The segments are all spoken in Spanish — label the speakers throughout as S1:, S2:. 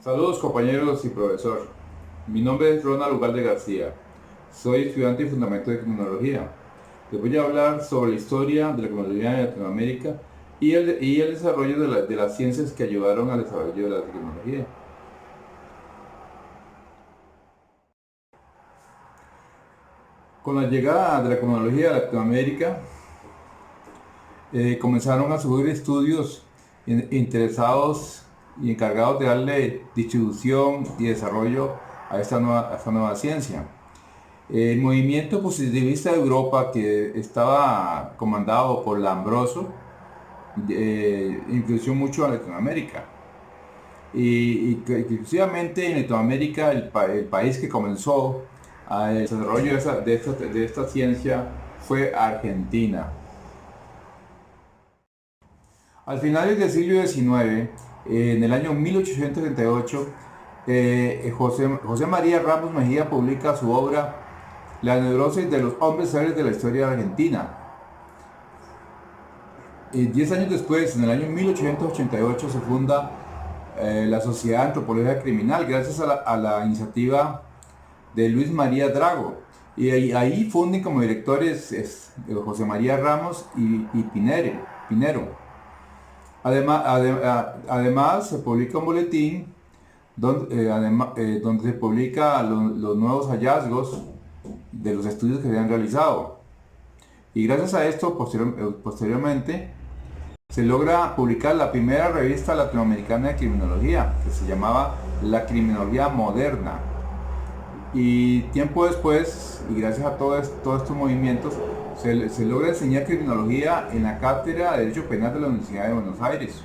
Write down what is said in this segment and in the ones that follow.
S1: Saludos compañeros y profesor. Mi nombre es Ronald Ugalde García. Soy estudiante y fundamento de criminología. Les voy a hablar sobre la historia de la criminología en Latinoamérica y el desarrollo de las ciencias que ayudaron al desarrollo de la criminología. Con la llegada de la criminología a Latinoamérica, comenzaron a surgir estudios interesados y encargados de darle distribución y desarrollo a esta nueva ciencia. El movimiento positivista de Europa, que estaba comandado por Lombroso, influyó mucho a Latinoamérica. Exclusivamente en Latinoamérica, el país que comenzó el desarrollo de esta ciencia fue Argentina. Al finales del siglo XIX, en el año 1838, José María Ramos Mejía publica su obra La neurosis de los hombres serios de la historia de Argentina. 10 años después, en el año 1888, se funda la Sociedad de Antropología Criminal gracias a la iniciativa de Luis María Drago. Y ahí funden como directores José María Ramos y Pinero. Además, se publica un boletín donde se publica los nuevos hallazgos de los estudios que se han realizado. Y gracias a esto, posteriormente, se logra publicar la primera revista latinoamericana de criminología, que se llamaba La Criminología Moderna. Y tiempo después, y gracias a todos estos movimientos, se logra enseñar criminología en la Cátedra de Derecho Penal de la Universidad de Buenos Aires.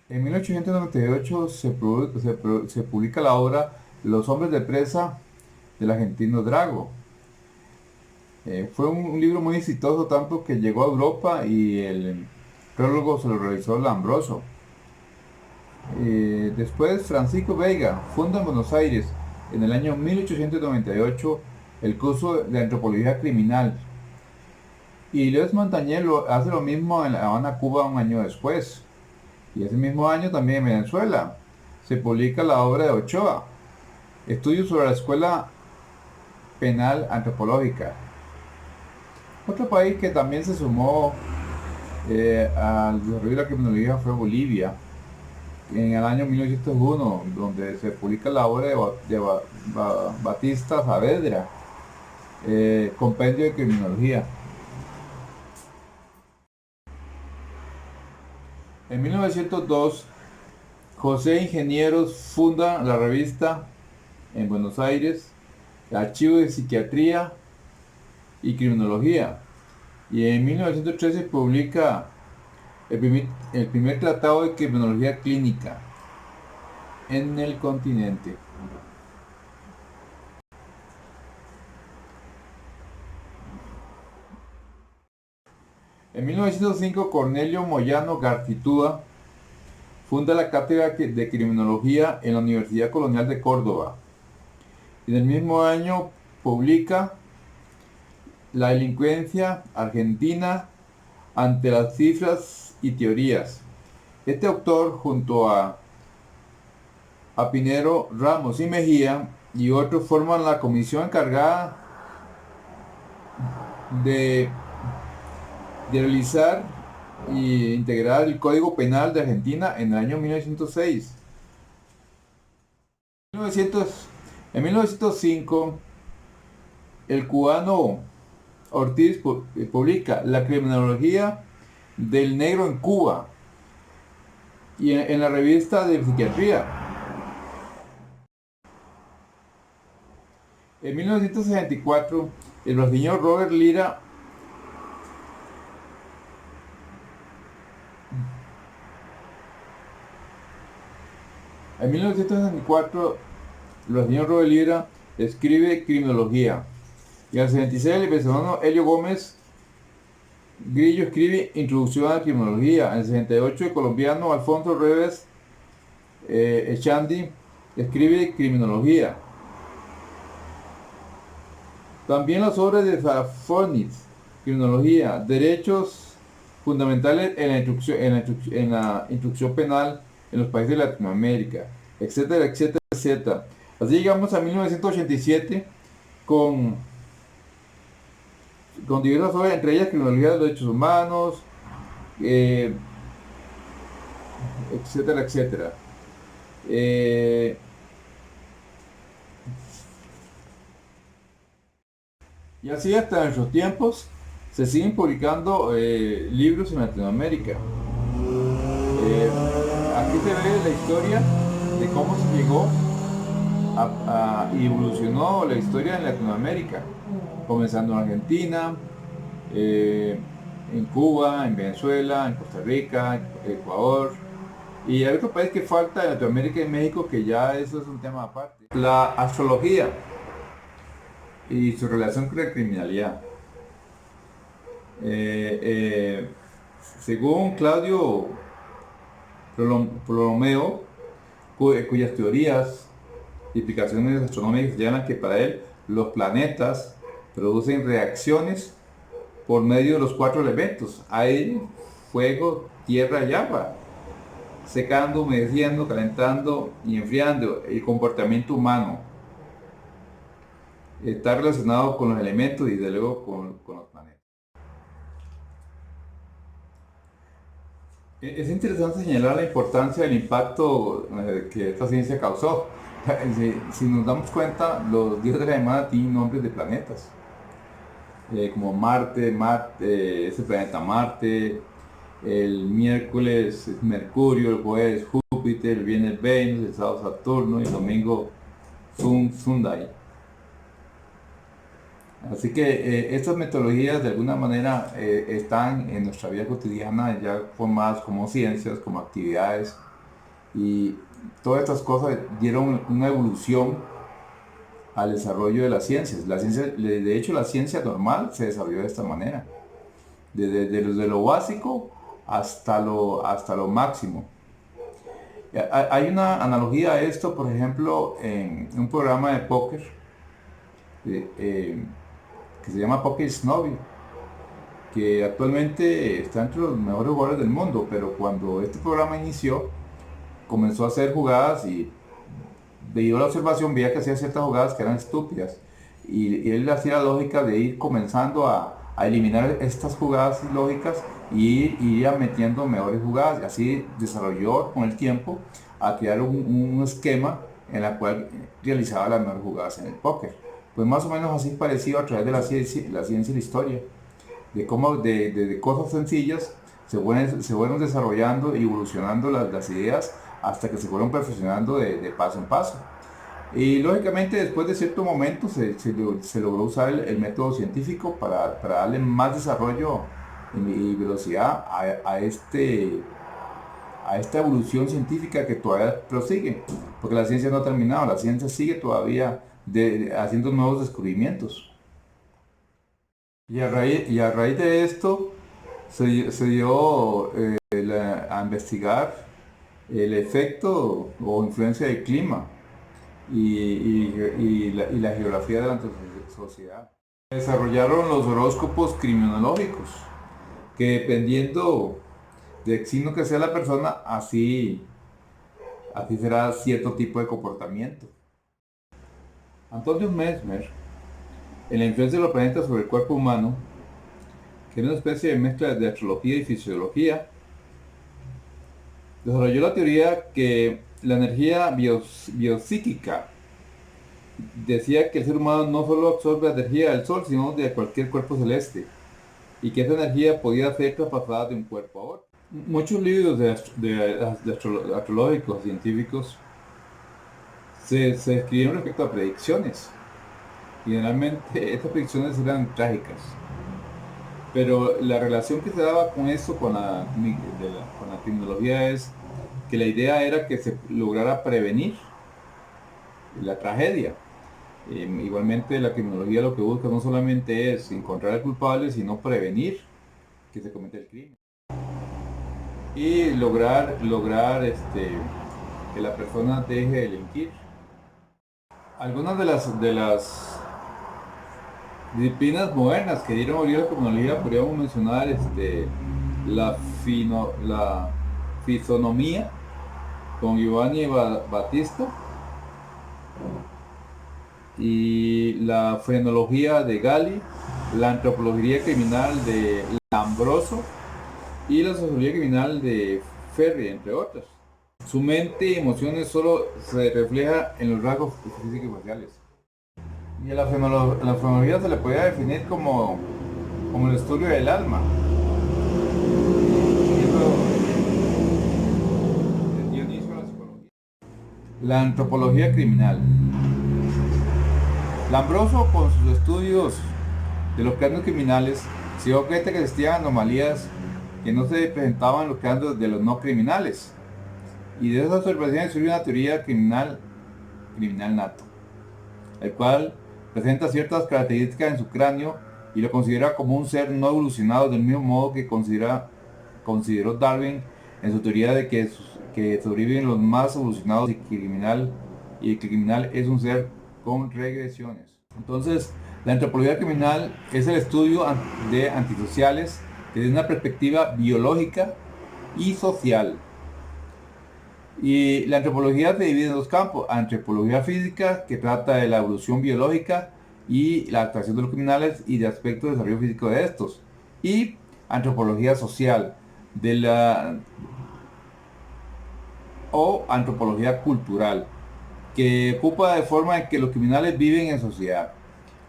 S1: En 1898 se publica la obra Los hombres de presa del argentino Drago. Fue un libro muy exitoso, tanto que llegó a Europa y el prólogo se lo realizó Lombroso. Después Francisco Veiga funda en Buenos Aires en el año 1898 el curso de Antropología Criminal. Y Luis Montañez hace lo mismo en La Habana, Cuba, un año después. Y ese mismo año también en Venezuela se publica la obra de Ochoa, Estudios sobre la Escuela Penal Antropológica. Otro país que también se sumó al desarrollo de la criminología fue Bolivia, en el año 1901, donde se publica la obra de Batista Saavedra, Compendio de Criminología. En 1902, José Ingenieros funda la revista en Buenos Aires, Archivo de Psiquiatría y Criminología. Y en 1913 publica el primer tratado de criminología clínica en el continente. En 1905, Cornelio Moyano Garcitúa funda la Cátedra de Criminología en la Universidad Colonial de Córdoba. En el mismo año publica La delincuencia argentina ante las cifras y teorías. Este autor, junto a Pinero, Ramos y Mejía y otros, forman la comisión encargada de realizar e integrar el Código Penal de Argentina en el año 1906. En 1905, el cubano Ortiz publica La criminología del negro en Cuba y en la revista de psiquiatría. En 1964, el brasileño Robert Lira escribe Criminología. Y en el 66, el venezolano Helio Gómez Grillo escribe Introducción a la Criminología. En el 68, el colombiano Alfonso Reves Echandi escribe Criminología. También las obras de Safonitz, Criminología, Derechos fundamentales en la instrucción penal en los países de Latinoamérica, etcétera, etcétera, etcétera. Así llegamos a 1987 con, con diversas obras, entre ellas Criminología de los Derechos Humanos, eh, etcétera, etcétera. Eh, y así hasta nuestros tiempos se siguen publicando libros en Latinoamérica. Aquí se ve la historia de cómo se llegó y evolucionó la historia en Latinoamérica, comenzando en Argentina, eh, en Cuba, en Venezuela, en Costa Rica, Ecuador, y hay otro país que falta en Latinoamérica y México, que ya eso es un tema aparte. La astrología y su relación con la criminalidad. Eh, eh, Según Claudio Ptolomeo, cuyas teorías y explicaciones astronómicas señalan que para él los planetas producen reacciones por medio de los cuatro elementos: aire, fuego, tierra y agua, secando, humedeciendo, calentando y enfriando. El comportamiento humano está relacionado con los elementos y desde luego con los planetas. Es interesante señalar la importancia del impacto que esta ciencia causó. Si nos damos cuenta, los días de la semana tienen nombres de planetas, como Marte, es el planeta Marte, el miércoles es Mercurio, el jueves Júpiter, el viernes Venus, el sábado Saturno y el domingo Sunday. Así que estas metodologías de alguna manera están en nuestra vida cotidiana ya formadas como ciencias, como actividades, y todas estas cosas dieron una evolución al desarrollo de las ciencias. De hecho, la ciencia normal se desarrolló de esta manera, desde lo básico hasta lo máximo. Hay una analogía a esto, por ejemplo, en un programa de póker que se llama Poker Snobby, que actualmente está entre los mejores jugadores del mundo, pero cuando este programa inició, comenzó a hacer jugadas y debido a la observación veía que hacía ciertas jugadas que eran estúpidas, y él hacía la lógica de ir comenzando a eliminar estas jugadas ilógicas y ir metiendo mejores jugadas, y así desarrolló con el tiempo a crear un esquema en el cual realizaba las mejores jugadas en el póker. Pues más o menos así parecido a través de la ciencia y la historia, de cómo de cosas sencillas se fueron desarrollando y evolucionando las ideas hasta que se fueron perfeccionando de paso en paso. Y lógicamente después de cierto momento se logró usar el método científico para darle más desarrollo y velocidad a esta evolución científica que todavía prosigue, porque la ciencia no ha terminado, la ciencia sigue todavía haciendo nuevos descubrimientos. Y a raíz de esto se dio a investigar el efecto o influencia del clima y la geografía de la sociedad. Desarrollaron los horóscopos criminológicos, que dependiendo del signo que sea la persona, así será cierto tipo de comportamiento. Antonio Mesmer, en la influencia de los planetas sobre el cuerpo humano, que era una especie de mezcla de astrología y fisiología, desarrolló la teoría que la energía biopsíquica decía que el ser humano no solo absorbe la energía del sol, sino de cualquier cuerpo celeste, y que esa energía podía ser traspasada de un cuerpo a otro. Muchos libros astrológicos, científicos, se escribieron respecto a predicciones. Generalmente estas predicciones eran trágicas, pero la relación que se daba con esto, con la tecnología, es que la idea era que se lograra prevenir la tragedia. Igualmente la criminología lo que busca no solamente es encontrar al culpable, sino prevenir que se cometa el crimen y lograr que la persona deje de delinquir. Algunas de las disciplinas modernas que dieron origen a la criminología podríamos mencionar la fisonomía con Giovanni Battista y la frenología de Galli, la antropología criminal de Lambroso y la sociología criminal de Ferri, entre otras. Su mente y emociones solo se refleja en los rasgos físicos y faciales. Y a la frenología se le podría definir como el estudio del alma. La antropología criminal. Lambroso, con sus estudios de los casos criminales, se dio cuenta que existían anomalías que no se presentaban en los casos de los no criminales. Y de esas observaciones surgió una teoría criminal nato, el cual presenta ciertas características en su cráneo y lo considera como un ser no evolucionado, del mismo modo que consideró Darwin en su teoría de que sobreviven los más evolucionados y que el criminal es un ser con regresiones. Entonces, la antropología criminal es el estudio de antisociales desde una perspectiva biológica y social. Y la antropología se divide en dos campos: antropología física, que trata de la evolución biológica y la actuación de los criminales y de aspectos de desarrollo físico de estos, y antropología social, o antropología cultural, que ocupa de forma en que los criminales viven en sociedad,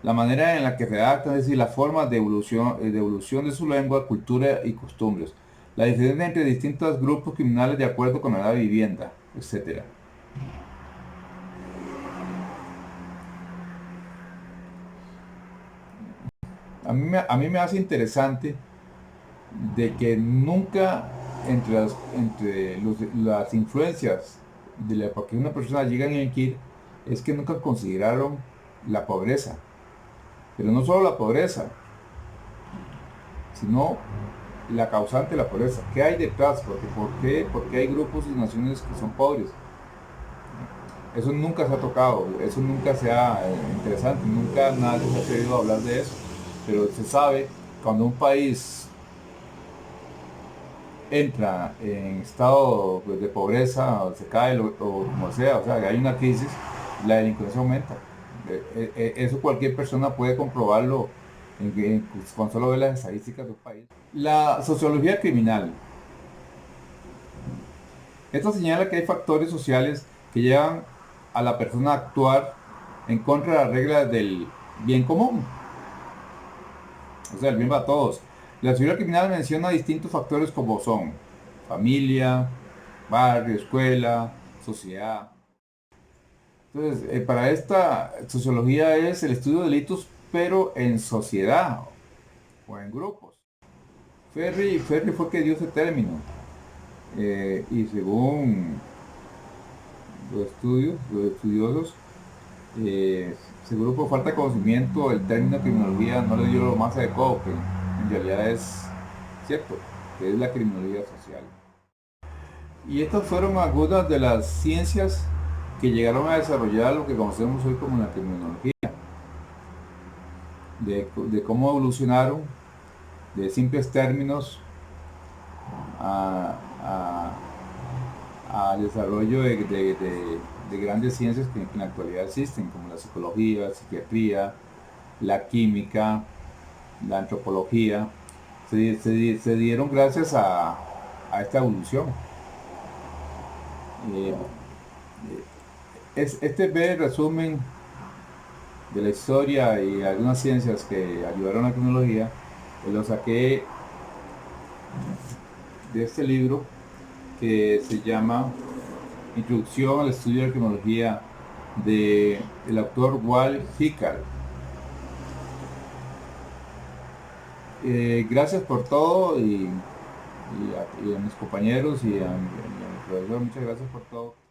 S1: la manera en la que se adaptan, es decir, las formas de evolución de su lengua, cultura y costumbres, la diferencia entre distintos grupos criminales de acuerdo con la edad de vivienda, etc. A mí me hace interesante de que nunca las influencias de la época que una persona llega a Enkir es que nunca consideraron la pobreza, pero no solo la pobreza, sino la causante de la pobreza. ¿Qué hay detrás? ¿Por qué hay grupos y naciones que son pobres? Eso nunca se ha tocado, eso nunca se ha interesante, nunca nadie se ha querido hablar de eso, pero se sabe cuando un país entra en estado, pues, de pobreza, o se cae o como sea, o sea, hay una crisis, la delincuencia aumenta. Eso cualquier persona puede comprobarlo con solo ver las estadísticas de un país. La sociología criminal. Esto señala que hay factores sociales que llevan a la persona a actuar en contra de las reglas del bien común, o sea, el bien para todos. La sociología criminal menciona distintos factores como son familia, barrio, escuela, sociedad. Entonces, para esta sociología es el estudio de delitos, pero en sociedad o en grupos. Ferri fue que dio ese término, y según los estudiosos, seguro por falta de conocimiento el término criminología no le dio lo más adecuado, que en realidad es cierto, que es la criminología social. Y estas fueron algunas de las ciencias que llegaron a desarrollar lo que conocemos hoy como la criminología, de cómo evolucionaron de simples términos al desarrollo de grandes ciencias que en la actualidad existen, como la psicología, la psiquiatría, la química, la antropología. Se dieron gracias a esta evolución. Este breve resumen de la historia y algunas ciencias que ayudaron a la tecnología, lo saqué de este libro que se llama Introducción al estudio de la tecnología, del autor Walt Hickel. Gracias por todo, y a mis compañeros y a mi profesor, muchas gracias por todo.